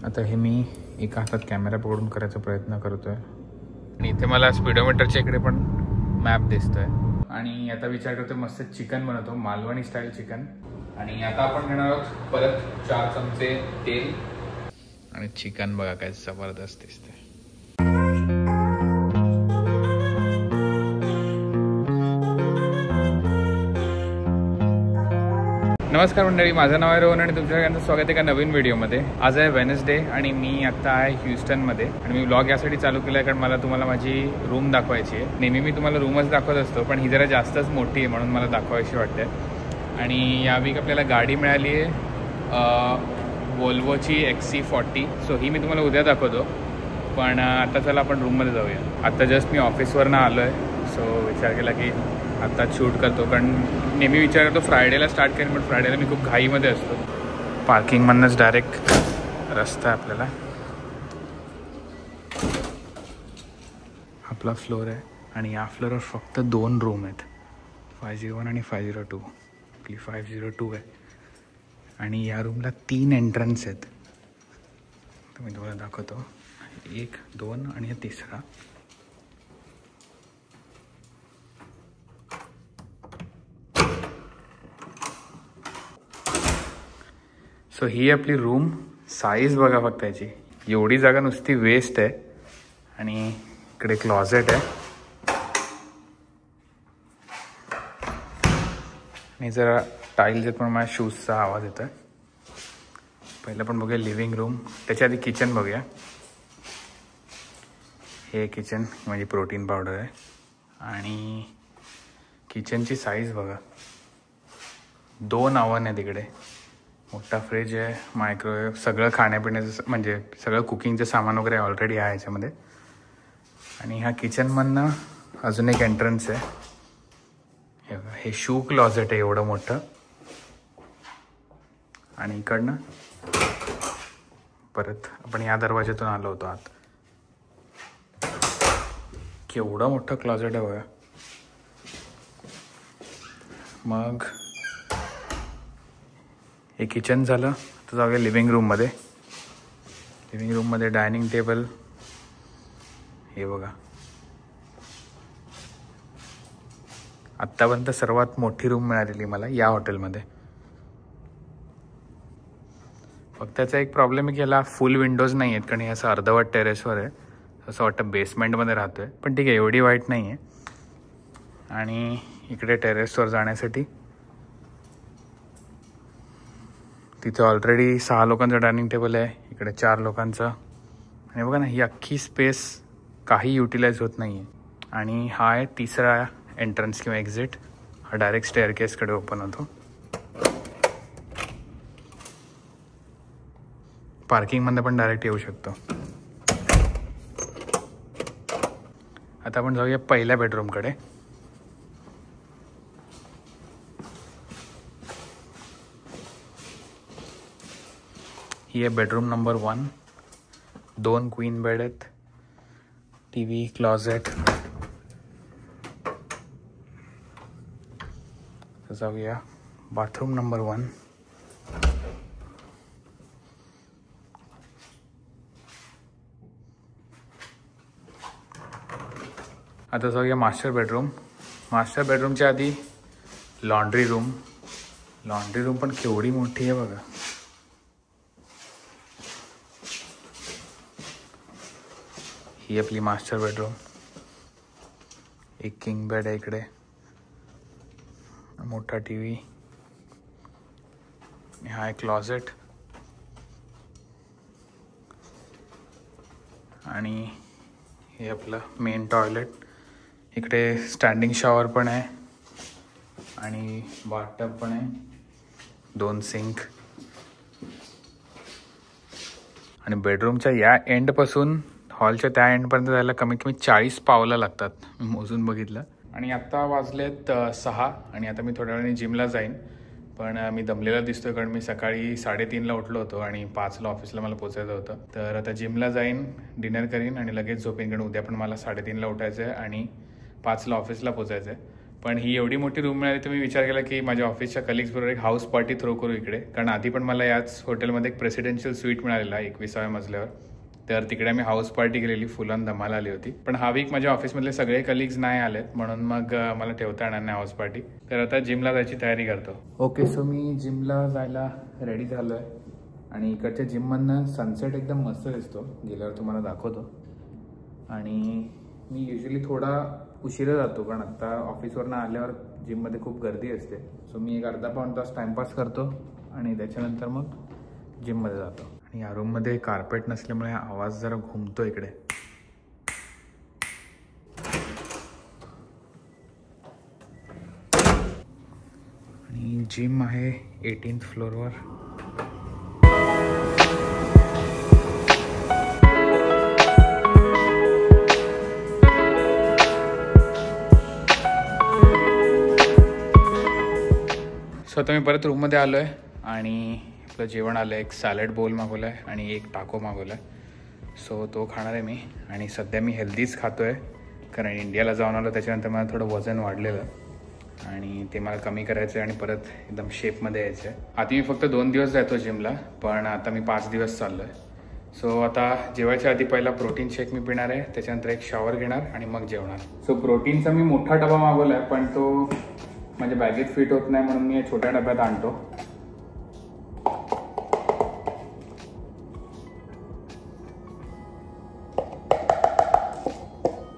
आता हे मी एका हातात कॅमेरा पकडून करायचा प्रयत्न करतोय आणि इथे मला स्पीडोमीटरच्या इकडे पण मॅप दिसतोय आणि आता विचार करतोय मस्त चिकन बनवतो, मालवणी स्टाईल चिकन. आणि आता आपण घेणार आहोत परत 4 चमचे तेल आणि चिकन बघा काय जबरदस्त दिसतंय. नमस्कार मंडळी, माझं नाव आहे रोहन आणि तुमच्या सगळ्यांचं स्वागत आहे एका नवीन व्हिडिओमध्ये. आज आहे वेनसडे आणि मी आत्ता आहे ह्युस्टनमध्ये आणि मी व्लॉग यासाठी चालू केला आहे कारण मला तुम्हाला माझी रूम दाखवायची आहे. नेहमी मी तुम्हाला रूमच दाखवत असतो पण ही जरा जास्तच मोठी आहे म्हणून मला दाखवायची वाटते. आणि या वीक आपल्याला गाडी मिळाली आहे वोल्वोची XC40. सो ही मी तुम्हाला उद्या दाखवतो. पण आता चला आपण रूममध्ये जाऊया. आत्ता जस्ट मी ऑफिसवरनं आलो आहे. सो विचार केला की आत्ता शूट करतो कारण नेहमी विचार करतो फ्रायडेला स्टार्ट करेन पण फ्रायडेला मी खूप घाईमध्ये असतो. पार्किंगमधनंच डायरेक्ट रस्ता आहे आपल्याला. आपला फ्लोअर आहे आणि या फ्लोअरवर फक्त 2 रूम आहेत, 501 आणि 502. आपली 502 आहे आणि या रूमला 3 एंट्रन्स आहेत. तर मी तुम्हाला दाखवतो, 1, 2 आणि 3. सो ही आपली रूम. साईज बघा फक्त याची, एवढी जागा नुसती वेस्ट आहे. आणि इकडे क्लॉजेट आहे आणि जरा टाईल्स आहेत पण माझ्या शूजचा आवाज येतो आहे. पहिलं पण बघूया लिव्हिंग रूम, त्याच्या आधी किचन बघूया. हे किचन म्हणजे प्रोटीन पावडर आहे आणि किचनची साईज बघा. 2 ओव्हन आहे तिकडे, मोठा फ्रीज आहे, मायक्रोवेव्ह, सगळं खाण्यापिण्याचं म्हणजे सगळं कुकिंगचं सामान वगैरे ऑलरेडी आहे याच्यामध्ये. आणि ह्या किचनमधनं अजून एक एंट्रन्स आहे. हे बघा, हे शू क्लॉजेट आहे एवढं मोठं. आणि इकडनं परत आपण या दरवाज्यातून आलो होतो आत. केवढं मोठं क्लॉजेट आहे बघा. मग हे किचन झालं. तर जाऊया लिव्हिंग रूममध्ये. लिव्हिंग रूममध्ये डायनिंग टेबल हे बघा. आत्तापर्यंत सर्वात मोठी रूम मिळालेली मला या हॉटेलमध्ये. फक्त त्याचा एक प्रॉब्लेम आहे की याला फुल विंडोज नाही आहेत कारण हे असं अर्धवट टेरेसवर आहे. असं वाटतं बेसमेंटमध्ये राहतो आहे पण ठीक आहे, एवढी वाईट नाही आहे. आणि इकडे टेरेसवर जाण्यासाठी तिथे ऑलरेडी 6 लोकांचं डायनिंग टेबल आहे, इकडे 4 लोकांचं. आणि बघा ना, ही अख्खी स्पेस काही युटिलाइज होत नाही आहे. आणि हा आहे 3रा एंट्रन्स किंवा एक्झिट. हा डायरेक्ट स्टेअरकेसकडे ओपन होतो. पार्किंगमध्ये पण डायरेक्ट येऊ शकतो. आता आपण जाऊया पहिल्या बेडरूमकडे. ही आहे बेडरूम नंबर 1. 2 क्वीन बेड आहेत, TV, क्लॉजेट. जाऊया बाथरूम नंबर 1. आता जाऊया मास्टर बेडरूम. मास्टर बेडरूमच्या आधी लॉन्ड्री रूम. लॉन्ड्री रूम पण केवढी मोठी आहे बघा. ही आपली मास्टर बेडरूम. एक किंग बेड आहे इकडे, मोठा TV. हा आहे क्लॉजेट आणि हे आपलं मेन टॉयलेट. इकडे स्टँडिंग शॉवर पण आहे आणि बाथटब पण आहे, 2 सिंक. आणि बेडरूमच्या या एंडपासून हॉलच्या त्या एंडपर्यंत जायला कमीत कमी 40 पावलं लागतात, मी मोजून बघितलं. आणि आत्ता वाजलेत 6 आणि आता मी थोड्या वेळाने जिमला जाईन. पण मी दमलेला दिसतोय कारण मी सकाळी 3:30ला उठलो होतो आणि 5ला ऑफिसला मला पोचायचं होतं. तर आता जिमला जाईन, डिनर करीन आणि लगेच झोपेन कारण उद्या पण मला 3:30ला उठायचं आहे आणि 5ला ऑफिसला पोचायचं आहे. पण ही एवढी मोठी रूम मिळाली तर मी विचार केला की माझ्या ऑफिसच्या कलिग्सबरोबर एक हाऊस पार्टी थ्रो करू इकडे. कारण आधी पण मला याच हॉटेलमध्ये एक प्रेसिडेन्शियल स्वीट मिळालेला 21व्या मजल्यावर. तर तिकडे आम्ही हाऊस पार्टी केलेली, फुल ऑन धमाल आली होती. पण हा वीक माझ्या ऑफिसमधले सगळे कलिग्स नाही आलेत म्हणून मग मला ठेवता येणार नाही हाऊस पार्टी. तर आता जिमला जायची तयारी करतो. ओके, सो मी जिमला जायला रेडी झालो आहे आणि इकडच्या जिममधनं सनसेट एकदम मस्त दिसतो. गेल्यावर तुम्हाला दाखवतो. आणि मी युजली थोडा उशिरा जातो कारण आता ऑफिसवरनं आल्यावर जिममध्ये खूप गर्दी असते. सो मी एक अर्धा पाऊण तास टाइमपास करतो आणि त्याच्यानंतर मग जिममध्ये जातो. आणि या रूममध्ये कार्पेट नसल्यामुळे आवाज जरा घुमतो इकडे. आणि जिम आहे 18th फ्लोअरवर. सो आता मी परत रूममध्ये आलो आहे आणि आपलं जेवण आलं. एक सॅलड बोल मागवलं आहे आणि एक टाको मागवला आहे. सो तो खाणार आहे मी. आणि सध्या मी हेल्दीच खातो आहे कारण इंडियाला जाऊन आलो त्याच्यानंतर मला थोडं वजन वाढलेलं आणि ते मला कमी करायचं आहे आणि परत एकदम शेपमध्ये यायचं आहे. आधी मी फक्त 2 दिवस जायचो जिमला, पण आता मी 5 दिवस चाललो आहे. सो आता जेवायच्या आधी पहिला प्रोटीन शेक मी पिणार आहे, त्याच्यानंतर एक शॉवर घेणार आणि मग जेवणार. सो प्रोटीनचा मी मोठा डबा मागवला आहे पण तो माझ्या बॅगेत फिट होत नाही म्हणून मी छोट्या डब्यात आणतो.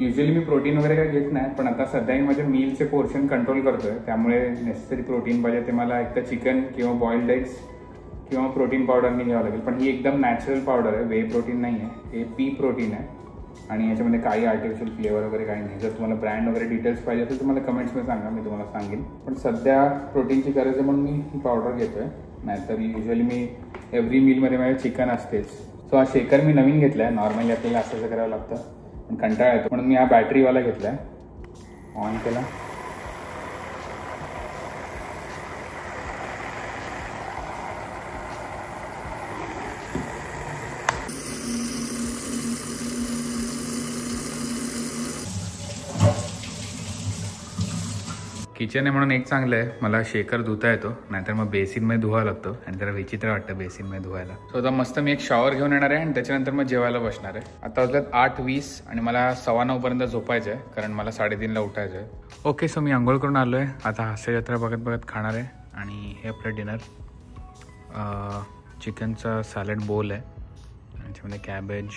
युजली मी प्रोटीन वगैरे काही घेत नाही, पण आता सध्या मी माझ्या मीलचे पोर्शन कंट्रोल करतोय त्यामुळे नेसेसरी प्रोटीन पाहिजे ते मला एक तर चिकन किंवा बॉइल्ड एग्स किंवा प्रोटीन पावडरनी घ्यावं लागेल. पण ही एकदम नॅचरल पावडर आहे, वे प्रोटीन नाही आहे, हे पी प्रोटीन आहे आणि याच्यामध्ये काही आर्टिफिशियल फ्लेवर वगैरे काही नाही. जर तुम्हाला ब्रँड वगैरे डिटेल्स पाहिजे असेल तर मला कमेंट्समध्ये सांगा, मी तुम्हाला सांगेन. पण सध्या प्रोटीनची गरज आहे म्हणून मी ही पावडर घेतोय. नाहीतर युजली मी एव्हरी मीलमध्ये माझ्या चिकन असतेच. सो हा शेकर मी नवीन घेतला आहे. नॉर्मली आपल्याला असं करावं लागतं पण कंटाळा येतो म्हणून मी हा बॅटरीवाला घेतला आहे. ऑन केला. किचन आहे म्हणून एक चांगलं आहे, मला शेकर धुता येतो, नाहीतर मग बेसिनमध्ये धुवावं लागतो आणि जरा विचित्र वाटतं बेसिनमध्ये धुवायला. सो आता मस्त मी एक शॉवर घेऊन येणार आहे आणि त्याच्यानंतर मग जेवायला बसणार आहे. आता वाजल्यात 8:20 आणि मला 9:15 पर्यंत झोपायचं आहे कारण मला 3:30ला उठायचं आहे. ओके, सो मी आंघोळ करून आलो आहे. आता हास्य जत्रा बघत बघत खाणार आहे. आणि हे आपलं डिनर चिकनचा सॅलड बोल आहे, त्याच्यामध्ये कॅबेज,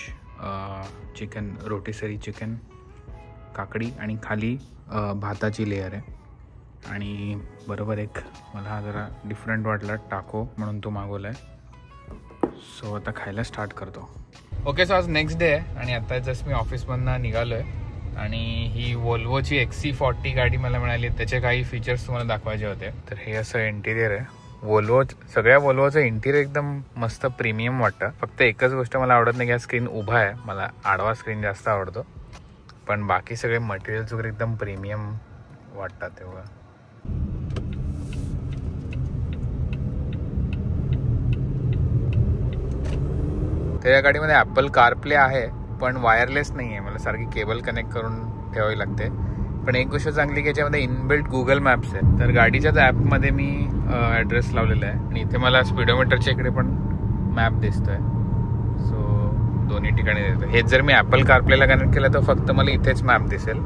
चिकन रोटीसरी चिकन, काकडी आणि खाली भाताची लेयर आहे. आणि बरोबर एक मला जरा डिफरंट वाटला टाको म्हणून तो मागवला आहे. सो आता खायला स्टार्ट करतो. ओके, सो आज नेक्स्ट डे आहे आणि आता जस्ट मी ऑफिसमधनं निघालो आहे आणि ही वोल्वोची XC40 गाडी मला मिळाली. त्याचे काही फीचर्स तुम्हाला दाखवायचे होते. तर हे असं इंटिरियर आहे. सगळ्या वोल्वोचं इंटिरियर एकदम मस्त प्रीमियम वाटतं. फक्त एकच गोष्ट मला आवडत नाही की हा स्क्रीन उभा आहे, मला आडवा स्क्रीन जास्त आवडतो. पण बाकी सगळे मटेरियल्स वगैरे एकदम प्रीमियम वाटतात तेव्हा. त्या गाडीमध्ये ॲपल कारप्ले आहे पण वायरलेस नाही आहे, मला सारखी केबल कनेक्ट करून ठेवावी लागते. पण एक गोष्ट चांगली की याच्यामध्ये इनबिल्ट गुगल मॅप्स आहे. तर गाडीच्याच ॲपमध्ये मी ॲड्रेस लावलेला आहे आणि इथे मला स्पीडोमीटरच्या इकडे पण मॅप दिसतोय. सो दोन्ही ठिकाणी देतो. हेच जर मी ॲपल कारप्लेला कनेक्ट केलं तर फक्त मला इथेच मॅप दिसेल.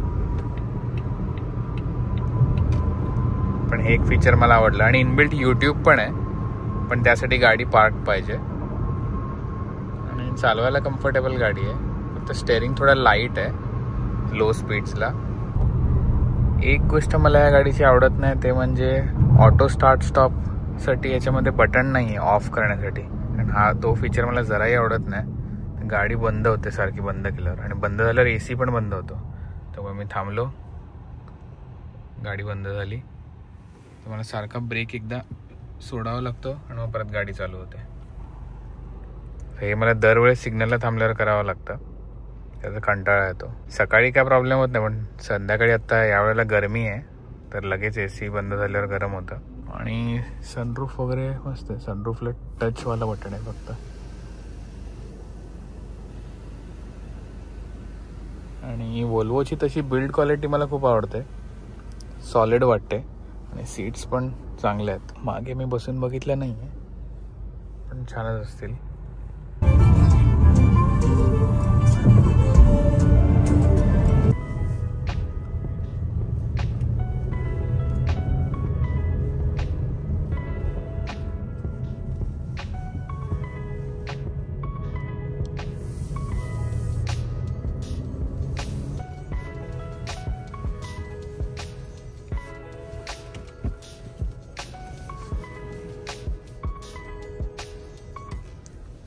पण हे एक फीचर मला आवडलं. आणि इनबिल्ट यूट्यूब पण आहे, पण त्यासाठी गाडी पार्क पाहिजे. आणि चालवायला कम्फर्टेबल गाडी आहे, फक्त स्टेअरिंग थोडा लाईट आहे लो स्पीड्सला. एक गोष्ट मला या गाडीची आवडत नाही ते म्हणजे ऑटो स्टार्ट स्टॉपसाठी याच्यामध्ये बटन नाही आहे ऑफ करण्यासाठी. कारण हा तो फीचर मला जराही आवडत नाही. गाडी बंद होते सारखी बंद केल्यावर, आणि बंद झाल्यावर AC पण बंद होतो. तेव्हा मी थांबलो, गाडी बंद झाली, तर मला सारखा ब्रेक एकदा सोडावा लागतो आणि मग परत गाडी चालू होते. हे मला दरवेळेस सिग्नलला थांबल्यावर करावं लागतं, त्याचा कंटाळा येतो. सकाळी काय प्रॉब्लेम होत नाही, पण संध्याकाळी आता यावेळेला गरमी आहे तर लगेच AC बंद झाल्यावर गरम होतं. आणि सनरूफ वगैरे मस्त आहे. सनरूफला टचवाला बटन आहे फक्त. आणि वोल्वोची तशी बिल्ड क्वालिटी मला खूप आवडते. सॉलिड वाटते आणि सीट्स पण चांगले आहेत. मागे मी बसून बघितलं नाही आहे, पण छानच असतील.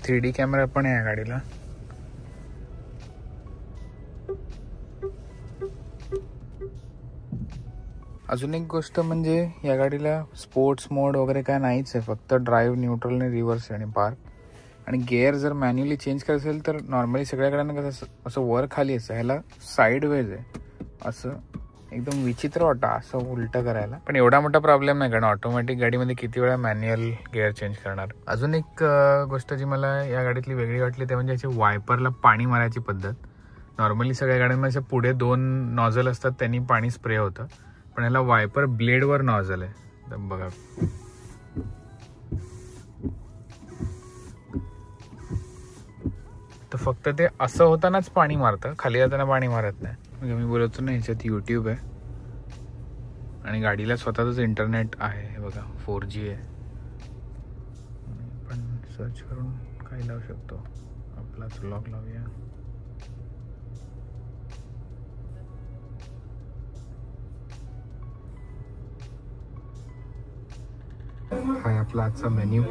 3D कॅमेरा पण आहे या गाडीला. अजून एक गोष्ट म्हणजे या गाडीला स्पोर्ट्स मोड वगैरे काय नाहीच आहे, फक्त ड्राईव्ह, न्यूट्रल आणि रिव्हर्स आणि पार्क. आणि गेअर जर मॅन्युअली चेंज करायचं असेल तर नॉर्मली सगळ्या गाड्यांना कसं असं वर खाली असं, ह्याला साईड वेज आहे. असं एकदम विचित्र वाटतं असं उलटं करायला. पण एवढा मोठा प्रॉब्लेम नाही, कारण ऑटोमॅटिक गाडीमध्ये किती वेळा मॅन्युअल गेअर चेंज करणार. अजून एक गोष्ट जी मला या गाडीतली वेगळी वाटली ते म्हणजे याची वायपरला पाणी मारायची पद्धत. नॉर्मली सगळ्या गाड्यांमध्ये पुढे 2 नॉझल असतात, त्यांनी पाणी स्प्रे होतं, पण याला वायपर ब्लेडवर नॉझल आहे. तर बघा, तर फक्त ते असं होतानाच पाणी मारतं, खाली जाताना पाणी मारत नाही. म्हणजे मी बोलतो ना, ह्याच्यात यूट्यूब आहे आणि गाडीला स्वतःच इंटरनेट आहे. हे बघा 4G आहे. पण सर्च करून काय लावू शकतो, आपलाच व्लॉग लावूया. हा आपला आजचा मेन्यू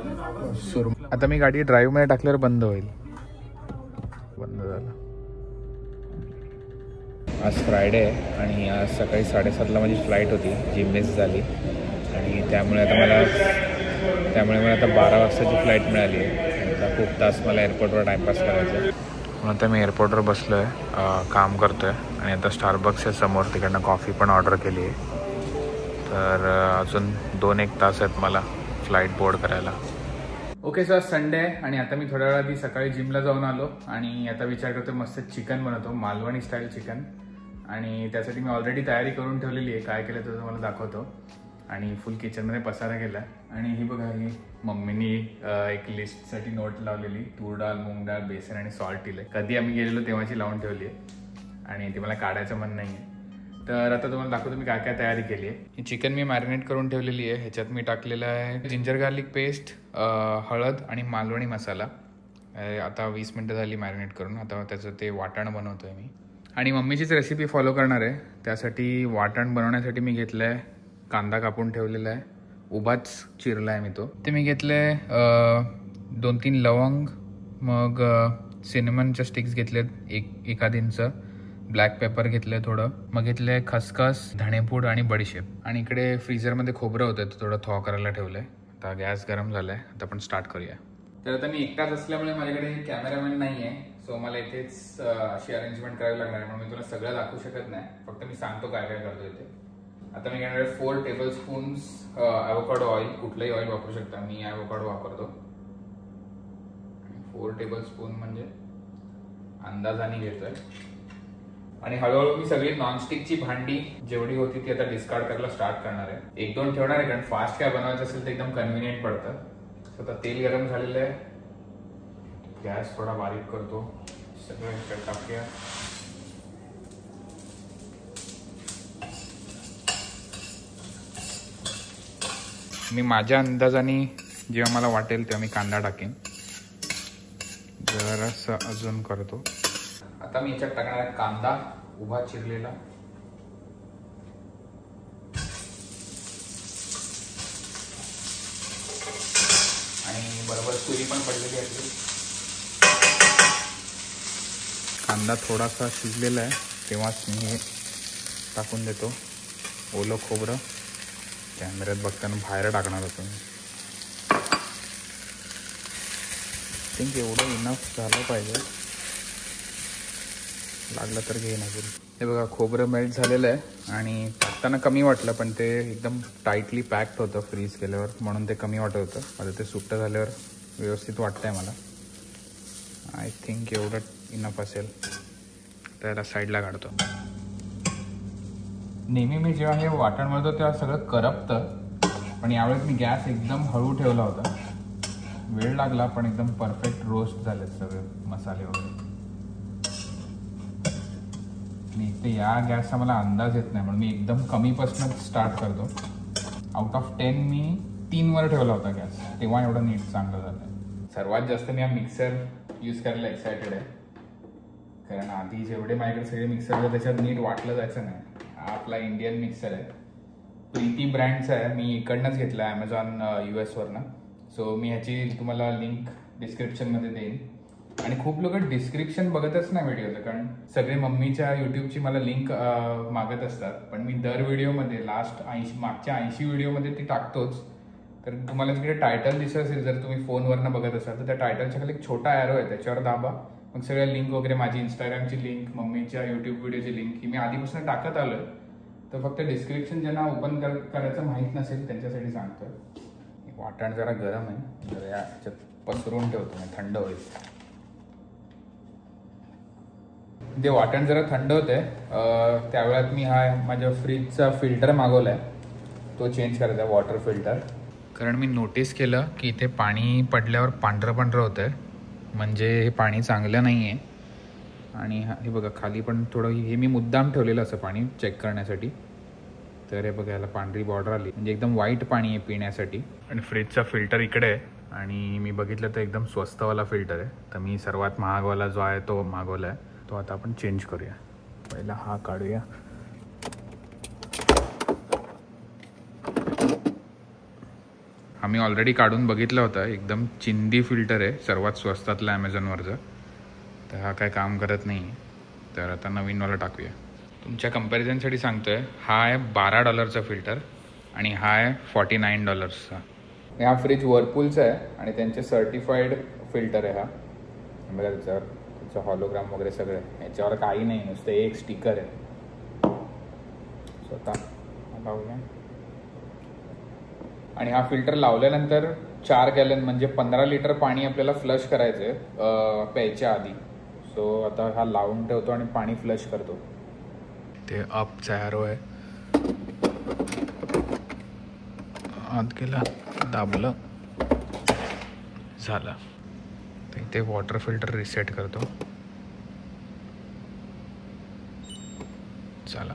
सुरू. आता मी गाडी ड्राईव्ह मध्ये टाकल्यावर बंद होईल. बंद झालं. आज फ्रायडे आहे आणि आज सकाळी 7:30ला माझी फ्लाईट होती, जी मिस झाली. आणि त्यामुळे मला आता 12 वाजताची फ्लाईट मिळाली आहे. आता खूप तास मला एअरपोर्टवर टाईमपास करायचा आहे. म्हणून आता मी एअरपोर्टवर बसलो आहे, काम करतो आहे. आणि आता स्टारबक्सच्या समोर तिकडनं कॉफी पण ऑर्डर केली आहे. तर अजून 2-1 तास आहेत मला फ्लाईट बोर्ड करायला. ओके, सो आज संडे आहे आणि आता मी थोड्या वेळा आधी सकाळी जिमला जाऊन आलो आणि आता विचार करतो मस्त चिकन बनवतो, मालवणी स्टाईल चिकन. आणि त्यासाठी मी ऑलरेडी तयारी करून ठेवलेली आहे. काय केलं तर तुम्हाला दाखवतो. आणि फुल किचनमध्ये पसारा केला. आणि ही बघा, ही मम्मीनी एक लिस्टसाठी नोट लावलेली, तूर डाळ, मूग डाळ, बेसन आणि सॉल्ट दिले. कधी आम्ही गेलेलो तेव्हाची लावून ठेवली आहे आणि ती मला काढायचं मन नाही आहे. तर आता तुम्हाला दाखवतो मी काय काय तयारी केली आहे. ही चिकन मी मॅरिनेट करून ठेवलेली आहे. ह्याच्यात मी टाकलेलं आहे जिंजर गार्लिक पेस्ट, हळद आणि मालवणी मसाला. आता 20 मिनटं झाली मॅरिनेट करून. आता त्याचं ते वाटण बनवतो आहे मी आणि मम्मीचीच रेसिपी फॉलो करणार आहे. त्यासाठी वाटण बनवण्यासाठी मी घेतलं आहे कांदा कापून ठेवलेला आहे, उभाच चिरला आहे मी तो. ते मी घेतले 2-3 लवंग, मग सिनेमनच्या स्टिक्स घेतलेत एखाद इंच, ब्लॅक पेपर घेतलं थोडं, मग घेतले खसखस, धणेपूड आणि बडीशेप. आणि इकडे फ्रीजरमध्ये खोबरं होतं, थोडं थॉ करायला ठेवलंय. आता गॅस गरम झालाय, आता आपण स्टार्ट करूया. तर आता मी एकटाच असल्यामुळे माझ्याकडे कॅमेरामॅन नाही आहे, सो मला इथेच अशी अरेंजमेंट करावी लागणार आहे. म्हणून मी तुला सगळं दाखवू शकत नाही, फक्त मी सांगतो काय काय करतो इथे. आता मी घेणार 4 टेबलस्पून्स ॲव्होकाडो ऑइल. कुठलंही ऑइल वापरू शकता, मी ॲव्होकाडो वापरतो. 4 टेबलस्पून म्हणजे अंदाजाने घेतोय. आणि हळूहळू मी सगळी नॉनस्टिकची भांडी जेवढी होती ती आता डिस्कार्ड करायला स्टार्ट करणार आहे. 1-2 ठेवणार आहे, कारण फास्ट काय बनवायचं असेल तर एकदम कन्व्हिनियंट पडतं. आता तेल गरम झालेलं आहे, गॅस थोडा बारीक करतो, सगळं टाकूया. मी माझ्या अंदाजाने जेव्हा मला वाटेल तेव्हा मी कांदा टाकेन. जरासं अजून करतो. आता मी याच्यात टाकणार आहे कांदा उभा चिरलेला, आणि बरोबर सुरी पण पडलेली आहे. कांदा थोडासा शिजलेला आहे तेव्हाच मी हे टाकून देतो. ओलं खोबरं कॅमेऱ्यात बघताना बाहेर टाकणार होतो मी. थिंक एवढं इनफ झालं पाहिजे, लागलं तर घेईन अजून. हे बघा खोबरं मेल्ट झालेलं आहे आणि टाकताना कमी वाटलं, पण ते एकदम टाईटली पॅक्ड होतं फ्रीज केल्यावर, म्हणून ते कमी वाटत होतं. आता ते सुट्टं झाल्यावर व्यवस्थित वाटतंय मला. आय थिंक एवढं इनफ असेल. तर याला साईडला काढतो. नेहमी मी जेव्हा हे वाटण मळतो तेव्हा सगळं करपतं, पण यावेळेस मी गॅस एकदम हळू ठेवला होता. वेळ लागला पण एकदम परफेक्ट रोस्ट झाले सगळे मसाले वगैरे. आणि ते या गॅसचा मला अंदाज येत नाही म्हणून मी एकदम कमीपासूनच स्टार्ट करतो. आउट ऑफ 10 मी 3 वर ठेवला होता गॅस, तेव्हा एवढं नीट चांगलं झालं. सर्वात जास्त मी हा मिक्सर यूज करायला एक्सायटेड आहे, कारण आधी जेवढे माझ्याकडे सगळे मिक्सर होते त्याच्यात नीट वाटलं जायचं नाही. हा आपला इंडियन मिक्सर आहे, प्रीती ब्रँडचा आहे. मी इकडनंच घेतला आहे अमेझॉन US वरनं. सो मी ह्याची तुम्हाला लिंक डिस्क्रिप्शनमध्ये देईन. आणि खूप लोक डिस्क्रिप्शन बघतच नाही व्हिडिओचं, कारण सगळे मम्मीच्या यूट्यूबची मला लिंक मागत असतात. पण मी दर व्हिडिओमध्ये मागच्या 80 व्हिडिओमध्ये ती टाकतोच. तर तुम्हाला तिकडे टायटल दिसत असेल, जर तुम्ही फोनवरनं बघत असाल तर त्या टायटलच्या खाली एक छोटा ॲरो आहे, त्याच्यावर दाबा. मग सगळ्या लिंक वगैरे, माझी इंस्टाग्रामची लिंक, मम्मीच्या यूट्यूब व्हिडिओची लिंक ही मी आधीपासून टाकत आलोय. तर फक्त डिस्क्रिप्शन ज्यांना ओपन करायचं माहीत नसेल त्यांच्यासाठी सांगतोय. वाटण जरा गरम आहे, जरा याच्यात पसरून ठेवतो मी, थंड होईल. जे वाटण जरा थंड होते त्यावेळात मी हा माझ्या फ्रीजचा फिल्टर मागवला आहे, तो चेंज करायचा आहे, वॉटर फिल्टर. कारण मी नोटीस केलं की इथे पाणी पडल्यावर पांढरं पांढरं होतं आहे, म्हणजे हे पाणी चांगलं नाही आहे. आणि हे बघा खाली पण थोडं, हे मी मुद्दाम ठेवलेलं असं पाणी चेक करण्यासाठी. तर हे बघा याला पांढरी बॉर्डर आली, म्हणजे एकदम वाईट पाणी आहे पिण्यासाठी. आणि फ्रीजचा फिल्टर इकडे आहे, आणि मी बघितलं तर एकदम स्वस्तवाला फिल्टर आहे. तर मी सर्वात महागवाला जो आहे तो मागवला आहे, तो आता आपण चेंज करूया. पहिला हा काढूया. आम्ही ऑलरेडी काढून बघितला होता, एकदम चिंदी फिल्टर आहे, सर्वात स्वस्तातला अमेझॉनवरचं. तर हा काय काम करत नाही, तर आता नवीनवाला टाकूया. तुमच्या कंपॅरिझनसाठी सांगतोय, हा आहे $12चा फिल्टर आणि हा आहे $49चा. हा फ्रीज वर्लपूलचा आहे आणि त्यांचे सर्टिफाईड फिल्टर आहे हा. बघा त्याच्यावर हॉलोग्राम वगैरे सगळं, याच्यावर काही नाही, नुसतं एक स्टिकर आहे. स्वतः लावूया. आणि हा फिल्टर लावल्यानंतर 4 गॅलन म्हणजे 15 लिटर पाणी आपल्याला फ्लश करायचं आहे प्यायच्या आधी. सो आता हा लावून ठेवतो आणि पाणी फ्लश करतो. ते अपचा ॲरो आहे, आत गेला, दाबलं, झालं. तर इथे वॉटर फिल्टर रिसेट करतो. चला,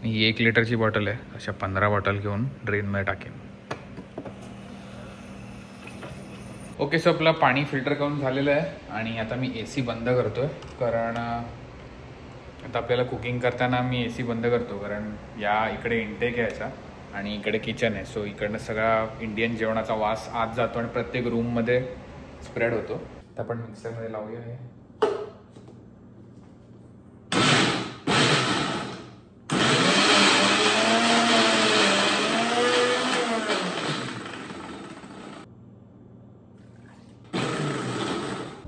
ही 1 लिटरची बॉटल आहे, अशा 15 बॉटल घेऊन ड्रेनमध्ये टाकेन. ओके, सो आपलं पाणी फिल्टर करून झालेलं आहे आणि आता मी AC बंद करतोय, कारण आता आपल्याला कुकिंग करताना मी AC बंद करतो, कारण या इकडे इंटेक आहे याचा आणि इकडे किचन आहे. सो इकडनं सगळा इंडियन जेवणाचा वास आत जातो आणि प्रत्येक रूममध्ये स्प्रेड होतो. तर आपण मिक्सरमध्ये लावूया हे.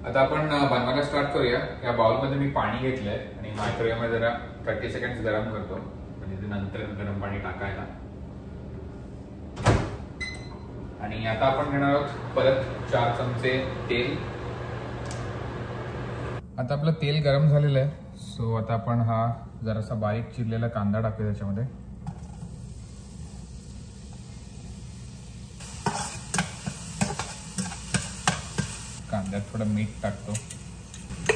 आता आपण बनवायला स्टार्ट करूया. या बाउलमध्ये मी पाणी घेतलंय आणि मायक्रोवेव्हमध्ये जरा 30 सेकंड्स गरम करतो, म्हणजे ते नंतर गरम पाणी टाकायला. आणि आता आपण घेणार आहोत परत 4 चमचे तेल. आता आपलं तेल गरम झालेलं आहे. सो आता आपण हा जरासा बारीक चिरलेला कांदा टाकूया त्याच्यामध्ये. कांद्यात थोडं मीठ टाकतो,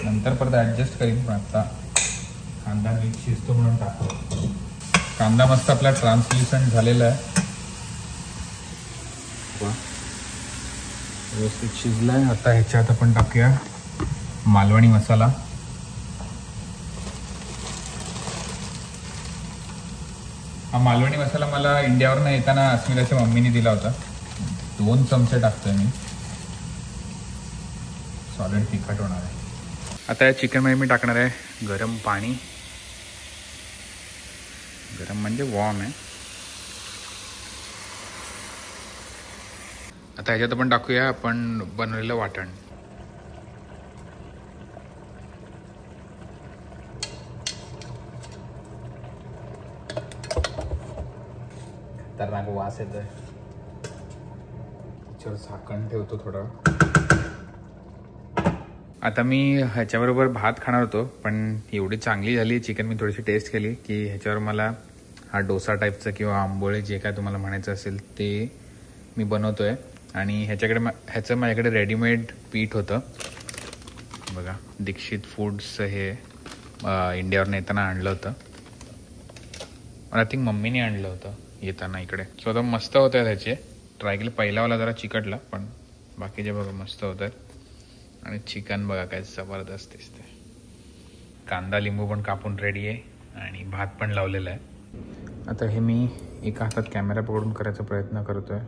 नंतर परत ॲडजस्ट करीन, पण आता कांदा मीठ शिजतो म्हणून टाकतो. कांदा मस्त आपला ट्रान्सल्युसंट झालेला आहे, व्यवस्थित शिजला आहे. आता ह्याच्यात आपण टाकूया मालवणी मसाला. हा मालवणी मसाला मला इंडियावरनं येताना अस्मिताच्या मम्मीने दिला होता. 2 चमचे टाकतोय मी. सॉलिड तिखट होणार आहे. आता या चिकनमध्ये मी टाकणार आहे गरम पाणी. गरम म्हणजे वॉर्म आहे. आता ह्याच्यात आपण टाकूया आपण बनवलेलं वाटण. खतरनाक वास येतोय. त्याच्यावर झाकण ठेवतो थोडं. आता मी ह्याच्याबरोबर भात खाणार होतो, पण एवढी चांगली झाली चिकन, मी थोडीशी टेस्ट केली की ह्याच्यावर मला हा डोसा टाईपचं किंवा आंबोळे जे काय तुम्हाला म्हणायचं असेल ते मी बनवतोय. आणि ह्याचं माझ्याकडे रेडीमेड पीठ होतं बघा. दीक्षित फूड्सचं हे इंडियावरून येताना आणलं होतं. आय थिंक मम्मीने आणलं होतं येताना इकडे. सो आता मस्त होतं त्याचे. ट्राय केलं, पहिलावाला जरा चिकटला पण बाकीचे बघा मस्त होत आहेत. आणि चिकन बघा काय जबरदस्त दिसते. कांदा लिंबू पण कापून रेडी आहे आणि भात पण लावलेला आहे. आता हे मी एका हातात कॅमेरा पकडून करायचा प्रयत्न करतोय.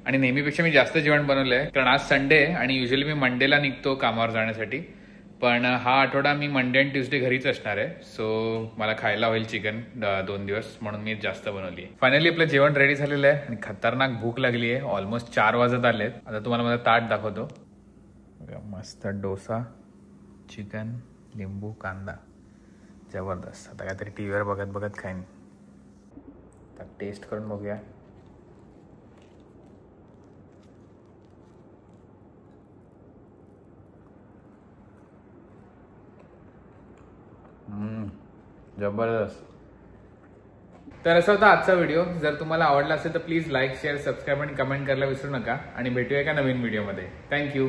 आणि नेहमीपेक्षा मी जास्त जेवण बनवलंय कारण आज संडे आहे आणि युजली मी मंडेला निघतो कामावर जाण्यासाठी. पण हा आठवडा मी मंडे आणि ट्यूसडे घरीच असणार आहे. सो मला खायला होईल चिकन 2 दिवस, म्हणून मी जास्त बनवली आहे. फायनली आपलं जेवण रेडी झालेलं आहे आणि खतरनाक भूक लागली आहे. ऑलमोस्ट 4 वाजत आलेत. आता तुम्हाला माझं ताट दाखवतो. मस्त डोसा, चिकन, लिंबू, कांदा, जबरदस्त. आता काहीतरी टीव्हीवर बघत बघत खाईन. आता टेस्ट करून बघूया. जबरदस्त. तर असा होता आजचा व्हिडिओ. जर तुम्हाला आवडला असेल तर प्लीज लाईक, शेअर, सबस्क्राईब आणि कमेंट करायला विसरू नका. आणि भेटूया एका नवीन व्हिडिओमध्ये. थँक्यू.